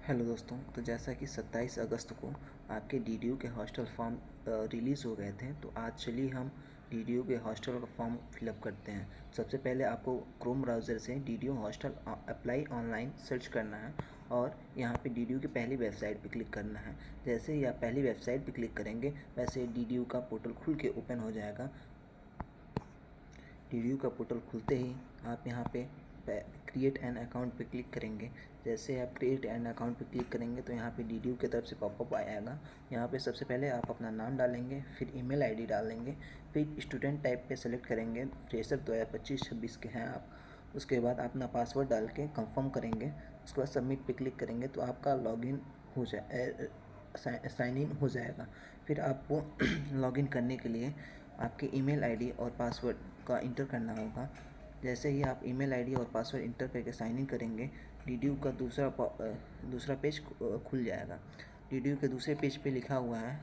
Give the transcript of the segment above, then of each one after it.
Hello दोस्तों, तो जैसा कि 27 अगस्त को आपके डीडीयू के हॉस्टल फॉर्म रिलीज़ हो गए थे। तो आज चलिए हम डीडीयू के हॉस्टल का फॉर्म फिलअप करते हैं। सबसे पहले आपको क्रोम ब्राउज़र से DDU hostel apply online search करना है और यहाँ पे डीडीयू की पहली वेबसाइट पे क्लिक करना है। जैसे ही आप पहली वेबसाइट पे क्लिक करेंगे वैसे डीडीयू का पोर्टल खुल के ओपन हो जाएगा। डीडीयू का पोर्टल खुलते ही आप यहाँ पे क्रिएट एन अकाउंट पे क्लिक करेंगे। जैसे आप क्रिएट एन अकाउंट पे क्लिक करेंगे तो यहाँ पे डीडीयू की तरफ से पॉपअप आएगा। यहाँ पे सबसे पहले आप अपना नाम डालेंगे, फिर ईमेल आईडी डालेंगे, फिर स्टूडेंट टाइप पे सेलेक्ट करेंगे। फ्रेशर 2025-26 के हैं आप। उसके बाद अपना पासवर्ड डाल के कंफर्म करेंगे। उसके बाद सबमिट पे क्लिक करेंगे तो आपका लॉगिन हो जाए साइन इन हो जाएगा। फिर आपको लॉगिन करने के लिए आपके ईमेल आईडी और पासवर्ड का इंटर करना होगा। जैसे ही आप ईमेल आईडी और पासवर्ड इंटर करके साइन इन करेंगे डीडीयू का दूसरा पेज खुल जाएगा। डीडीयू के दूसरे पेज पे लिखा हुआ है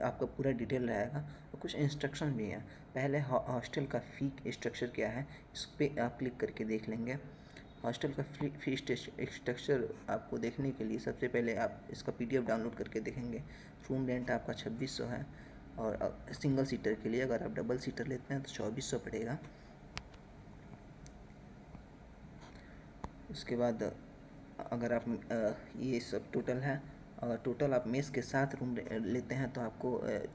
आपका पूरा डिटेल रहेगा और कुछ इंस्ट्रक्शन भी है। पहले हॉस्टल का फ़ी स्ट्रक्चर क्या है इस पर आप क्लिक करके देख लेंगे। हॉस्टल का फी स्ट्रक्चर आपको देखने के लिए सबसे पहले आप इसका PDF डाउनलोड करके देखेंगे। रूम रेंट आपका 2600 है और सिंगल सीटर के लिए, अगर आप डबल सीटर लेते हैं तो 2400 पड़ेगा। उसके बाद अगर आप ये सब टोटल है, अगर टोटल आप मेस के साथ रूम लेते हैं तो आपको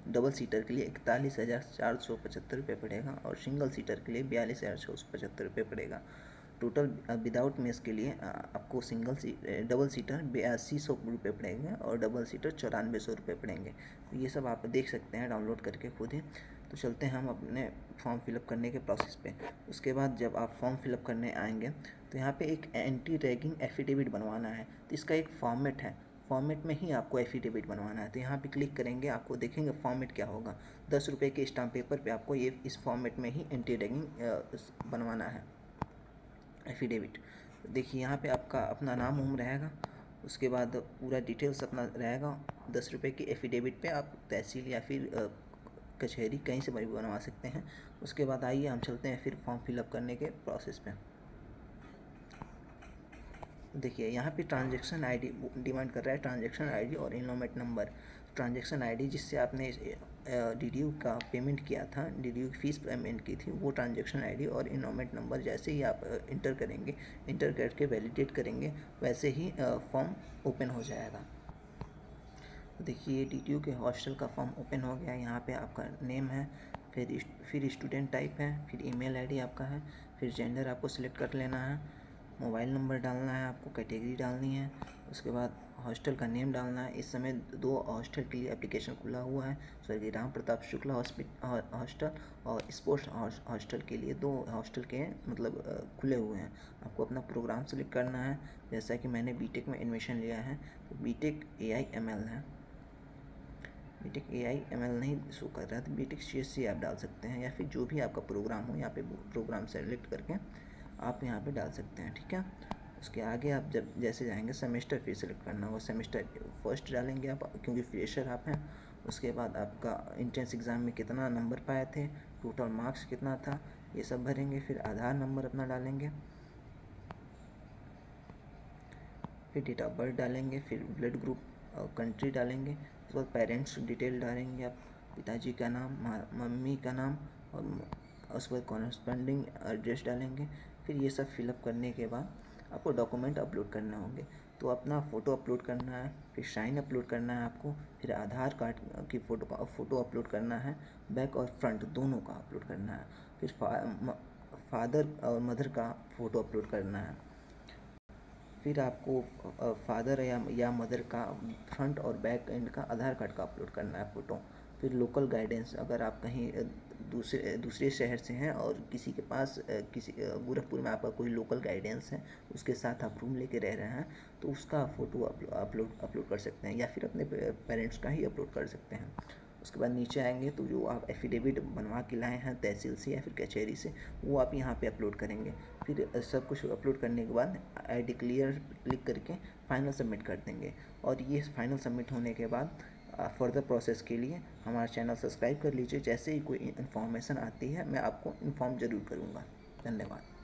डबल सीटर के लिए 41,475 रुपये पड़ेगा और सिंगल सीटर के लिए 42,675 रुपये पड़ेगा। टोटल विदाउट मेस के लिए आपको डबल सीटर 8200 रुपये पड़ेंगे और डबल सीटर 9400 रुपये पड़ेंगे। तो ये सब आप देख सकते हैं डाउनलोड करके खुद ही। तो चलते हैं हम अपने फॉर्म फिलअप करने के प्रोसेस पे। उसके बाद जब आप फॉर्म फिलअप करने आएंगे तो यहाँ पे एक एंटी रैगिंग एफिडेविट बनवाना है। तो इसका एक फॉर्मेट है, फॉर्मेट में ही आपको एफिडेविट बनवाना है। तो यहाँ पे क्लिक करेंगे, आपको देखेंगे फॉर्मेट क्या होगा। 10 रुपये के स्टाम्प पेपर पे आपको ये इस फॉर्मेट में ही एंटी रैगिंग बनवाना है एफिडेविट। देखिए यहाँ पे आपका अपना नाम उम्र रहेगा, उसके बाद पूरा डिटेल्स अपना रहेगा। 10 रुपये की एफिडेविट पे आप तहसील या फिर कचहरी कहीं से भी बनवा सकते हैं। उसके बाद आइए हम चलते हैं फिर फॉर्म फिलअप करने के प्रोसेस पे। देखिए यहाँ पे ट्रांजैक्शन आईडी डिमांड कर रहा है, ट्रांजैक्शन आईडी और इनरोलमेंट नंबर। ट्रांजैक्शन आईडी जिससे आपने डीडीयू का पेमेंट किया था, डीडीयू की फ़ीस पेमेंट की थी, वो ट्रांजैक्शन आईडी और इनरोलमेंट नंबर जैसे ही आप इंटर करेंगे, इंटर करके वैलिडेट करेंगे, वैसे ही फॉर्म ओपन हो जाएगा। देखिए डीडीयू के हॉस्टल का फॉर्म ओपन हो गया। यहाँ पे आपका नेम है, फिर स्टूडेंट टाइप है, फिर ईमेल आईडी आपका है, फिर जेंडर आपको सिलेक्ट कर लेना है, मोबाइल नंबर डालना है, आपको कैटेगरी डालनी है, उसके बाद हॉस्टल का नेम डालना है। इस समय 2 हॉस्टल के लिए एप्लीकेशन खुला हुआ है, स्वर्गीय राम प्रताप शुक्ला हॉस्टल और स्पोर्ट्स हॉस्टल के लिए 2 हॉस्टल के मतलब खुले हुए हैं। आपको अपना प्रोग्राम सेलेक्ट करना है। जैसा कि मैंने बीटेक में एडमिशन लिया है तो बीटेक AIML है। बीटेक AIML नहीं शो कर रहा है तो बीटेक CSC आप डाल सकते हैं, या फिर जो भी आपका प्रोग्राम हो यहाँ पे प्रोग्राम सेलेक्ट करके आप यहाँ पे डाल सकते हैं, ठीक है। उसके आगे आप जब जैसे जाएंगे सेमेस्टर फिर सेलेक्ट करना होगा। सेमेस्टर फर्स्ट डालेंगे आप क्योंकि फ्रेशर आप हैं। उसके बाद आपका एंट्रेंस एग्ज़ाम में कितना नंबर पाए थे, टोटल मार्क्स कितना था, ये सब भरेंगे। फिर आधार नंबर अपना डालेंगे, फिर डेट ऑफ बर्थ डालेंगे, फिर ब्लड ग्रुप और कंट्री डालेंगे। उसके बाद पेरेंट्स डिटेल डालेंगे आप, पिताजी का नाम, मम्मी का नाम और उसके बाद कॉरेस्पॉन्डिंग एड्रेस डालेंगे। फिर ये सब फिलअप करने के बाद आपको डॉक्यूमेंट अपलोड करने होंगे। तो अपना फ़ोटो अपलोड करना है, फिर साइन अपलोड करना है आपको, फिर आधार कार्ड की फ़ोटो अपलोड करना है, बैक और फ्रंट दोनों का अपलोड करना है। फिर फादर और मदर का फ़ोटो अपलोड करना है। फिर आपको फादर या मदर का फ्रंट और बैक एंड का आधार कार्ड का अपलोड करना है फ़ोटो। फिर लोकल गाइडेंस, अगर आप कहीं दूसरे शहर से हैं और किसी के पास किसी गोरखपुर में आपका कोई लोकल गाइडेंस है, उसके साथ आप रूम लेके रह रहे हैं तो उसका फ़ोटो अपलोड कर सकते हैं, या फिर अपने पेरेंट्स का ही अपलोड कर सकते हैं। उसके बाद नीचे आएंगे तो जो आप एफिडेविट बनवा के लाए हैं तहसील से या फिर कचहरी से, वो आप यहाँ पे अपलोड करेंगे। फिर सब कुछ अपलोड करने के बाद आई डिक्लेयर क्लिक करके फाइनल सबमिट कर देंगे। और ये फाइनल सबमिट होने के बाद फर्दर प्रोसेस के लिए हमारा चैनल सब्सक्राइब कर लीजिए। जैसे ही कोई इन्फॉर्मेशन आती है मैं आपको इन्फॉर्म ज़रूर करूँगा। धन्यवाद।